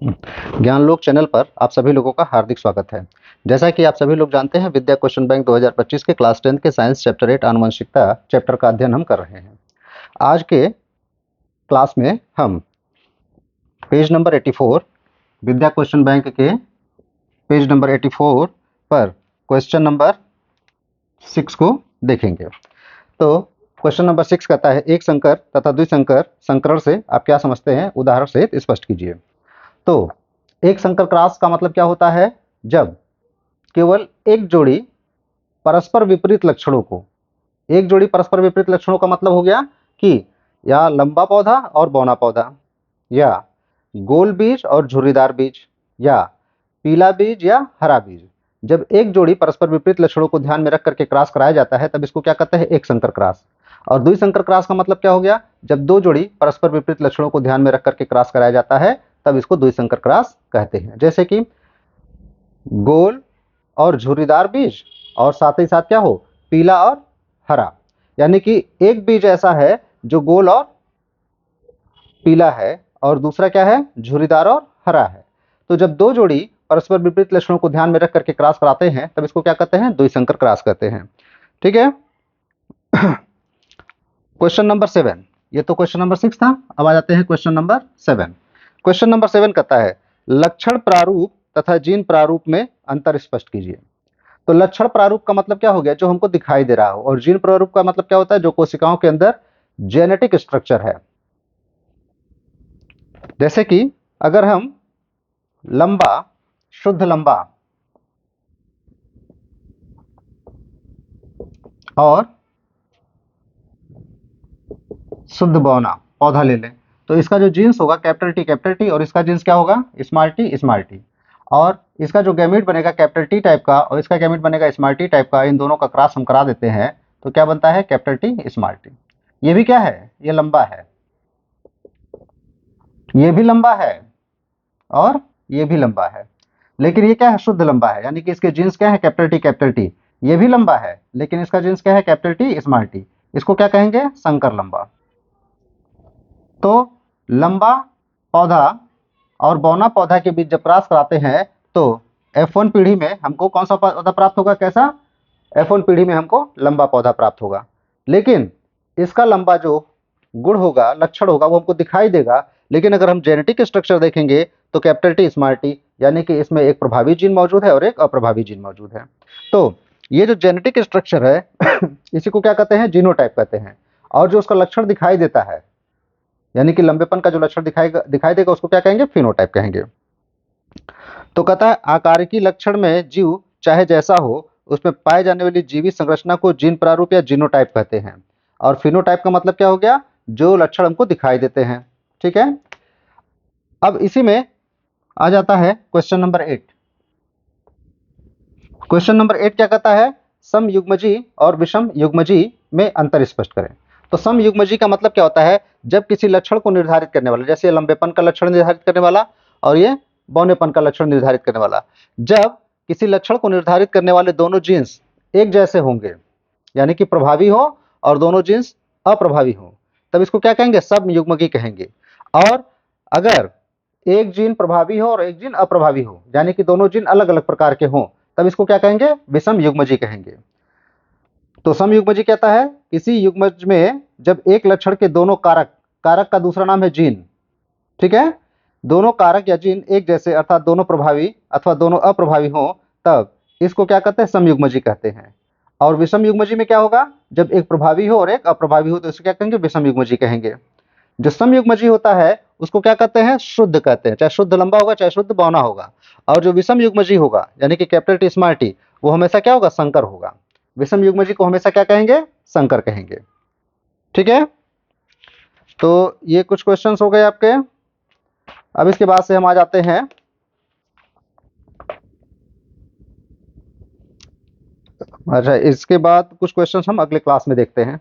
Gyanlok channel पर आप सभी लोगों का हार्दिक स्वागत है। जैसा कि आप सभी लोग जानते हैं, विद्या क्वेश्चन बैंक 2025 के क्लास 10 के साइंस चैप्टर 8 आनुवंशिकता चैप्टर का अध्ययन हम कर रहे हैं। आज के क्लास में हम पेज नंबर 84 विद्या क्वेश्चन बैंक के पेज नंबर 84 पर क्वेश्चन नंबर 6 को देखेंगे। तो क्वेश्चन नंबर 6 कहता है, एक संकर तथा द्विसंकर संकरण से आप क्या समझते हैं, उदाहरण सहित स्पष्ट कीजिए। तो एक संकर क्रॉस का मतलब क्या होता है? जब केवल एक जोड़ी परस्पर विपरीत लक्षणों को, एक जोड़ी परस्पर विपरीत लक्षणों का मतलब हो गया कि या लंबा पौधा और बौना पौधा, या गोल बीज और झुर्रीदार बीज, या पीला बीज या हरा बीज। जब एक जोड़ी परस्पर विपरीत लक्षणों को ध्यान में रख करके क्रॉस कराया जाता है तब इसको क्या कहते हैं? एक संकर क्रॉस। और द्विसंकर क्रॉस का मतलब क्या हो गया? जब दो जोड़ी परस्पर विपरीत लक्षणों को ध्यान में रख करके क्रॉस कराया जाता है तब इसको द्विसंकर क्रॉस कहते हैं। जैसे कि गोल और झुर्रीदार बीज और साथ ही साथ क्या हो, पीला और हरा, यानी कि एक बीज ऐसा है जो गोल और पीला है और दूसरा क्या है? झुर्रीदार और हरा है। तो जब दो जोड़ी परस्पर विपरीत लक्षणों को ध्यान में रख करके क्रॉस कराते हैं तब इसको क्या कहते हैं? द्विसंकर क्रॉस कहते हैं। ठीक है। क्वेश्चन नंबर 7, ये तो क्वेश्चन नंबर 6 था। अब आ जाते हैं क्वेश्चन नंबर 7। क्वेश्चन नंबर 7 कहता है, लक्षण प्रारूप तथा जीन प्रारूप में अंतर स्पष्ट कीजिए। तो लक्षण प्रारूप का मतलब क्या हो गया? जो हमको दिखाई दे रहा हो। और जीन प्रारूप का मतलब क्या होता है? जो कोशिकाओं के अंदर जेनेटिक स्ट्रक्चर है। जैसे कि अगर हम लंबा, शुद्ध लंबा और शुद्ध बौना पौधा ले लें तो इसका जो जीन्स होगा कैपिटल टी, और इसका जीन्स क्या होगा? Small T. और इसका जो गैमेट बनेगा कैपिटल टी टाइप का और इसका गैमेट बनेगा स्मॉल टी टाइप का, इन दोनों का क्रॉस हम करा देते हैं तो क्या बनता है? Capital T small T. ये भी क्या है? ये लंबा है, ये भी लंबा है और ये भी लंबा है, लेकिन ये क्या है? शुद्ध लंबा है, यानी कि इसके जीन्स क्या है? Capital T. ये भी लंबा है लेकिन इसका जीन्स क्या है? Capital T small T. इसको क्या कहेंगे? संकर लंबा। तो लंबा पौधा और बौना पौधा के बीच जब क्रॉस कराते हैं तो F1 पीढ़ी में हमको कौन सा पौधा प्राप्त होगा? कैसा? F1 पीढ़ी में हमको लंबा पौधा प्राप्त होगा, लेकिन इसका लंबा जो गुण होगा, लक्षण होगा, वो हमको दिखाई देगा। लेकिन अगर हम जेनेटिक स्ट्रक्चर देखेंगे तो कैपिटल टी स्मॉल टी, यानी कि इसमें एक प्रभावी जीन मौजूद है और एक अप्रभावी जीन मौजूद है। तो ये जो जेनेटिक स्ट्रक्चर है इसी को क्या कहते हैं? जीनोटाइप कहते हैं। और जो उसका लक्षण दिखाई देता है, यानी कि लंबेपन का जो लक्षण दिखाई देगा, उसको क्या कहेंगे? फिनोटाइप कहेंगे। तो कहता है, आकारिकी लक्षण में जीव चाहे जैसा हो उसमें पाए जाने वाली जीवित संरचना को जीन प्रारूप या जीनोटाइप कहते हैं। और फिनोटाइप का मतलब क्या हो गया? जो लक्षण हमको दिखाई देते हैं। ठीक है। अब इसी में आ जाता है क्वेश्चन नंबर 8। क्वेश्चन नंबर 8 क्या कहता है? समयुग्मजी और विषम युग्मजी में अंतर स्पष्ट करें। तो समयुग्मजी का मतलब क्या होता है? जब किसी लक्षण को निर्धारित करने वाला, जैसे लंबेपन का लक्षण निर्धारित करने वाला और ये बौनेपन का लक्षण निर्धारित करने वाला, जब किसी लक्षण को निर्धारित करने वाले दोनों जीन्स एक जैसे होंगे, यानी कि प्रभावी हो और दोनों जीन्स अप्रभावी हो, तब इसको क्या कहेंगे? समयुग्मजी कहेंगे। और अगर एक जीन प्रभावी हो और एक जीन अप्रभावी हो, यानी कि दोनों जीन अलग अलग प्रकार के हों, तब इसको क्या कहेंगे? विषम युग्मजी कहेंगे। तो समयुग्मजी कहता है, किसी युग्मज में जब एक लक्षण के दोनों कारक, कारक का दूसरा नाम है जीन, ठीक है, दोनों कारक या जीन एक जैसे अर्थात दोनों प्रभावी अथवा दोनों अप्रभावी हो, तब इसको क्या कहते हैं? समयुग्मजी कहते हैं। और विषम युग्मजी में क्या होगा? जब एक प्रभावी हो और एक अप्रभावी हो तो इसको क्या कहेंगे? विषम युग्मजी कहेंगे। जो समयुग्मजी होता है उसको क्या कहते हैं? शुद्ध कहते हैं, चाहे शुद्ध लंबा होगा चाहे शुद्ध बौना होगा। और जो विषम युग्मजी होगा, यानी कि कैपिटल टी स्मॉल टी, वो हमेशा क्या होगा? संकर होगा। विषम युग्मजी को हमेशा क्या कहेंगे? संकर कहेंगे। ठीक है। तो ये कुछ क्वेश्चंस हो गए आपके। अब इसके बाद से हम आ जाते हैं अच्छा, इसके बाद कुछ क्वेश्चंस हम अगले क्लास में देखते हैं।